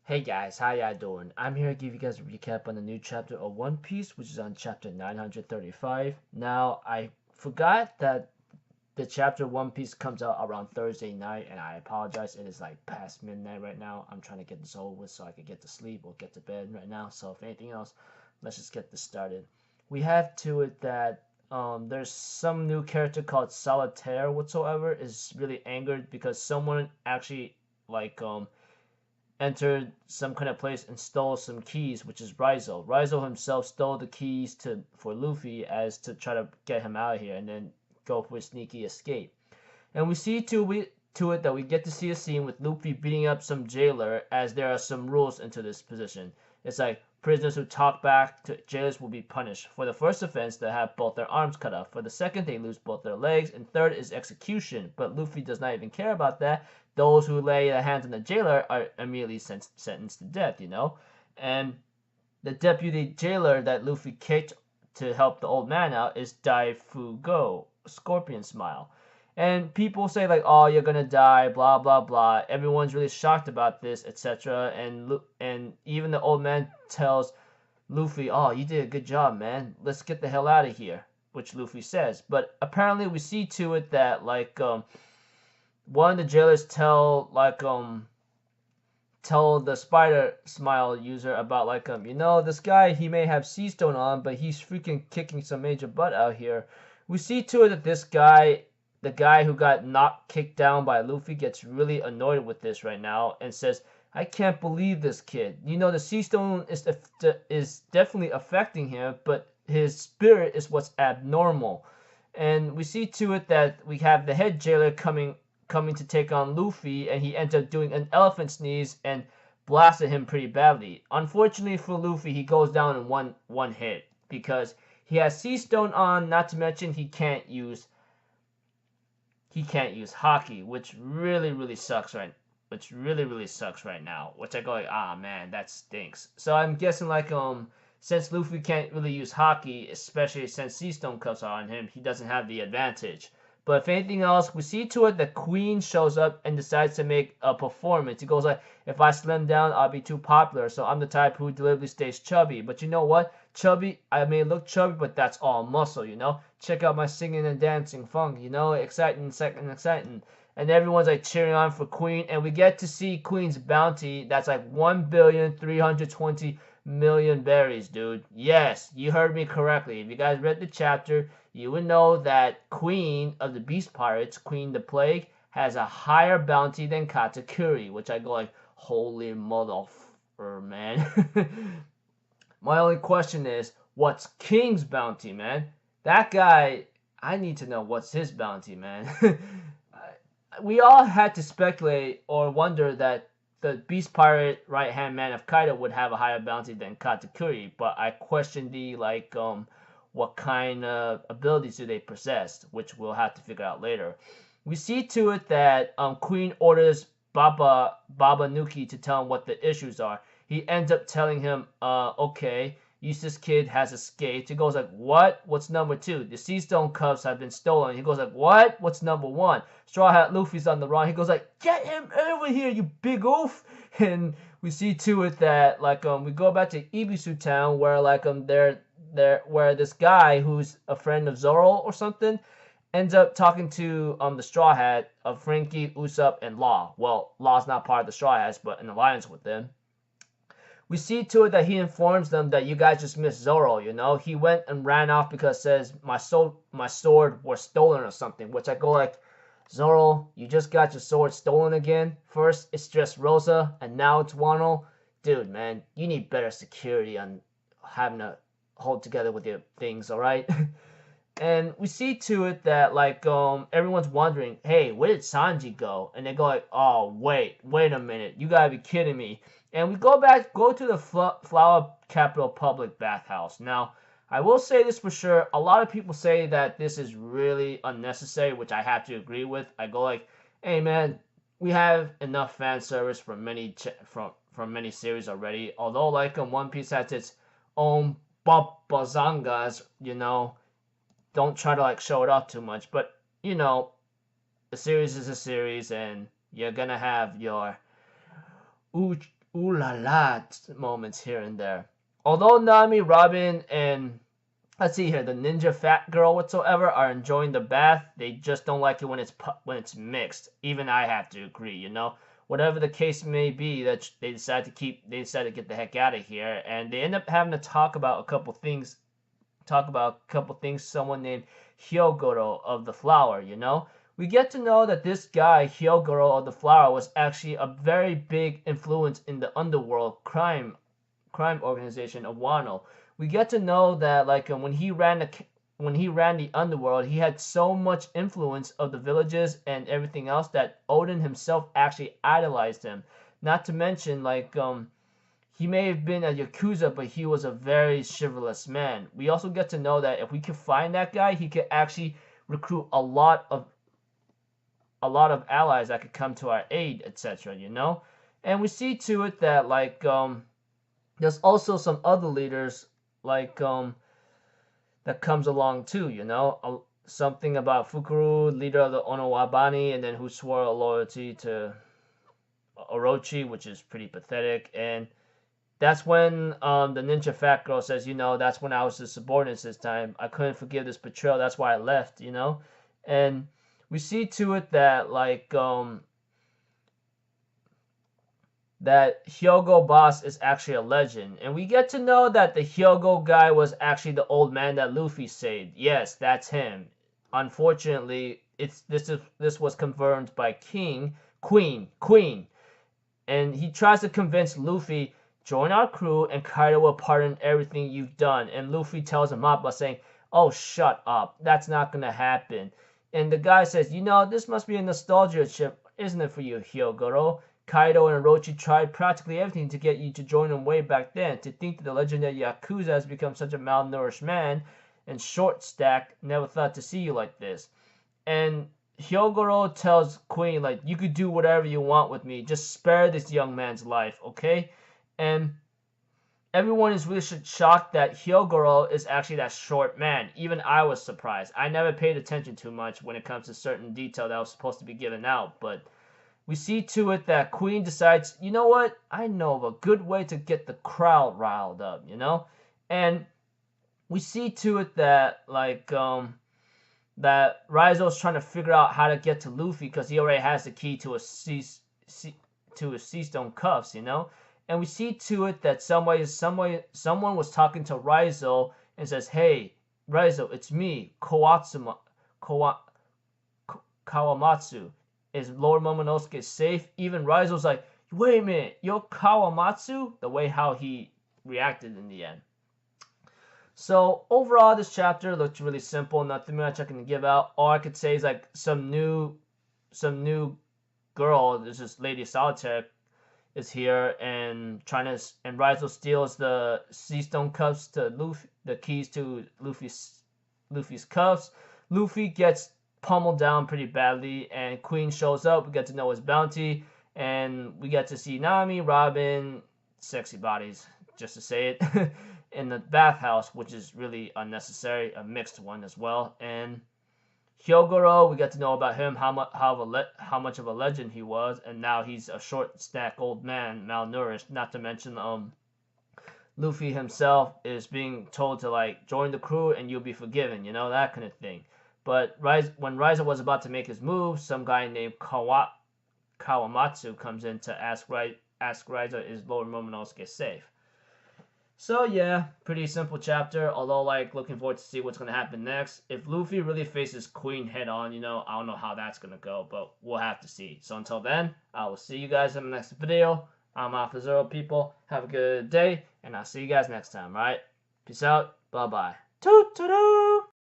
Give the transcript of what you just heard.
Hey guys, how y'all doing? I'm here to give you guys a recap on the new chapter of One Piece, which is on chapter 935. Now, I forgot that the chapter One Piece comes out around Thursday night, and I apologize. It is like past midnight right now. I'm trying to get this over with so I can get to sleep or get to bed right now. So, if anything else, let's just get this started. We have to it that there's some new character called Solitaire whatsoever is really angered because someone actually entered some kind of place and stole some keys, which is Rizzo. Rizzo himself stole the keys for Luffy as to try to get him out of here and then go for a sneaky escape. And we see to it that we get to see a scene with Luffy beating up some jailer as there are some rules into this position. It's like prisoners who talk back to jailers will be punished. For the first offense, they have both their arms cut off. For the second, they lose both their legs. And third is execution. But Luffy does not even care about that. Those who lay their hands on the jailer are immediately sentenced to death, you know? And the deputy jailer that Luffy kicked to help the old man out is Daifugo, Scorpion Smile. And people say like, "Oh, you're gonna die," blah blah blah. Everyone's really shocked about this, etc. And even the old man tells Luffy, "Oh, you did a good job, man. Let's get the hell out of here," which Luffy says. But apparently, we see to it that one of the jailers tell the spider smile user about this guy, he may have sea stone on, but he's freaking kicking some major butt out here. We see to it that this guy, the guy who got knocked kicked down by Luffy, gets really annoyed with this right now and says, "I can't believe this kid. You know, the sea stone is definitely affecting him, but his spirit is what's abnormal." And we see to it that we have the head jailer coming to take on Luffy, and he ends up doing an elephant sneeze and blasted him pretty badly. Unfortunately for Luffy, he goes down in one hit because he has Sea Stone on. Not to mention he can't use Haki, which really sucks right now. Which I go like, ah man, that stinks. So I'm guessing since Luffy can't really use Haki, especially since Sea Stone comes on him, he doesn't have the advantage. But if anything else, we see to it that Queen shows up and decides to make a performance. He goes like, "If I slim down, I'll be too popular. So I'm the type who deliberately stays chubby. But you know what? Chubby, I may look chubby, but that's all muscle, you know? Check out my singing and dancing funk, you know? Exciting, exciting." And everyone's like cheering on for Queen. And we get to see Queen's bounty. That's like 1,320,000,000 berries, dude. Yes, you heard me correctly. If you guys read the chapter, you would know that Queen of the Beast Pirates, Queen the Plague, has a higher bounty than Katakuri, which I go like, holy motherfucker, man. My only question is, what's King's bounty, man? That guy, I need to know what's his bounty, man. We all had to speculate or wonder that the Beast Pirate right hand man of Kaido would have a higher bounty than Katakuri, but I question what kind of abilities do they possess, which we'll have to figure out later. We see to it that Queen orders Baba Nuki to tell him what the issues are. He ends up telling him, okay, Eustace Kid has escaped. He goes like, "What? What's number two? The Sea Stone cuffs have been stolen." He goes like, "What? What's number one? Straw Hat Luffy's on the run." He goes like, "Get him over here, you big oof!" And we see to it that we go back to Ibisu Town where where this guy who's a friend of Zoro or something ends up talking to the Straw Hat of Frankie, Usopp, and Law. Well, Law's not part of the Straw Hats, but in alliance with them. We see to it that he informs them that you guys just missed Zoro, you know? He went and ran off because it says my sword was stolen or something, which I go like, "Zoro, you just got your sword stolen again? First it's just Rosa, and now it's Wano? Dude, man, you need better security on having to hold together with your things, alright?" And we see to it that everyone's wondering, "Hey, where did Sanji go?" And they go like, "Oh, wait a minute, you gotta be kidding me." And we go to the Flower Capital Public Bathhouse. Now, I will say this for sure. A lot of people say that this is really unnecessary, which I have to agree with. I go like, "Hey, man, we have enough fan service from from many series already. Although One Piece has its own babazangas, you know, don't try to show it off too much. But you know, the series is a series, and you're gonna have your ooh la la moments here and there. Although Nami, Robin, and let's see here, the ninja fat girl whatsoever are enjoying the bath, they just don't like it when it's mixed. Even I have to agree, you know. Whatever the case may be, that they decide to get the heck out of here, and they end up having to talk about a couple things. Someone named Hyogoro of the Flower, you know. We get to know that this guy, Hyogoro of the Flower, was actually a very big influence in the underworld crime organization of Wano. We get to know that like when he ran the underworld, he had so much influence of the villages and everything else that Odin himself actually idolized him. Not to mention like he may have been a yakuza, but he was a very chivalrous man. We also get to know that if we could find that guy, he could actually recruit a lot of allies that could come to our aid, etc. You know, and we see to it that like there's also some other leaders like that comes along too. You know, something about Fukuru, leader of the Onowabani, and then who swore loyalty to Orochi, which is pretty pathetic. And that's when the ninja fat girl says, you know, that's when I was the subordinate this time. I couldn't forgive this betrayal. That's why I left. You know, and we see to it that like that Hyogo boss is actually a legend, and we get to know that the Hyogo guy was actually the old man that Luffy saved. Yes, that's him. Unfortunately, this was confirmed by Queen, and he tries to convince Luffy, join our crew and Kaido will pardon everything you've done. And Luffy tells him up by saying, oh, shut up, that's not gonna happen. And the guy says, you know, this must be a nostalgia trip, isn't it, for you, Hyogoro? Kaido and Orochi tried practically everything to get you to join them way back then. To think that the legendary Yakuza has become such a malnourished man and short-stacked, never thought to see you like this. And Hyogoro tells Queen, like, you could do whatever you want with me. Just spare this young man's life, okay? And everyone is really shocked that Hyogoro is actually that short man. Even I was surprised. I never paid attention too much when it comes to certain detail that was supposed to be given out, but we see to it that Queen decides, you know what? I know of a good way to get the crowd riled up, you know? And we see to it that, like, that Raizo's trying to figure out how to get to Luffy because he already has the key to his sea stone cuffs, you know? And we see to it that someone was talking to Raizo and says, hey, Raizo, it's me, Kawamatsu. Is Lord Momonosuke safe? Even Raizo's like, wait a minute, you're Kawamatsu? The way how he reacted in the end. So overall, this chapter looked really simple. Nothing much I can give out. All I could say is like some new girl. This is Lady Solitaire is here and Raizo steals the sea stone cuffs to Luffy, the keys to Luffy's cuffs. Luffy gets pummeled down pretty badly, and Queen shows up. We get to know his bounty, and we get to see Nami, Robin, sexy bodies, just to say it, in the bathhouse, which is really unnecessary, a mixed one as well. And Hyogoro, we get to know about him, how much of a legend he was, and now he's a short stack old man, malnourished. Not to mention, Luffy himself is being told to like join the crew and you'll be forgiven, you know, that kind of thing. But when Raizo was about to make his move, some guy named Kawamatsu comes in to ask Raizo, is Lord Momonosuke safe? So yeah, pretty simple chapter, although like looking forward to see what's going to happen next. If Luffy really faces Queen head on, you know, I don't know how that's going to go, but we'll have to see. So until then, I will see you guys in the next video. I'm Alpha Zero, people. Have a good day, and I'll see you guys next time, right? Peace out. Bye-bye. Toot-toot-toot!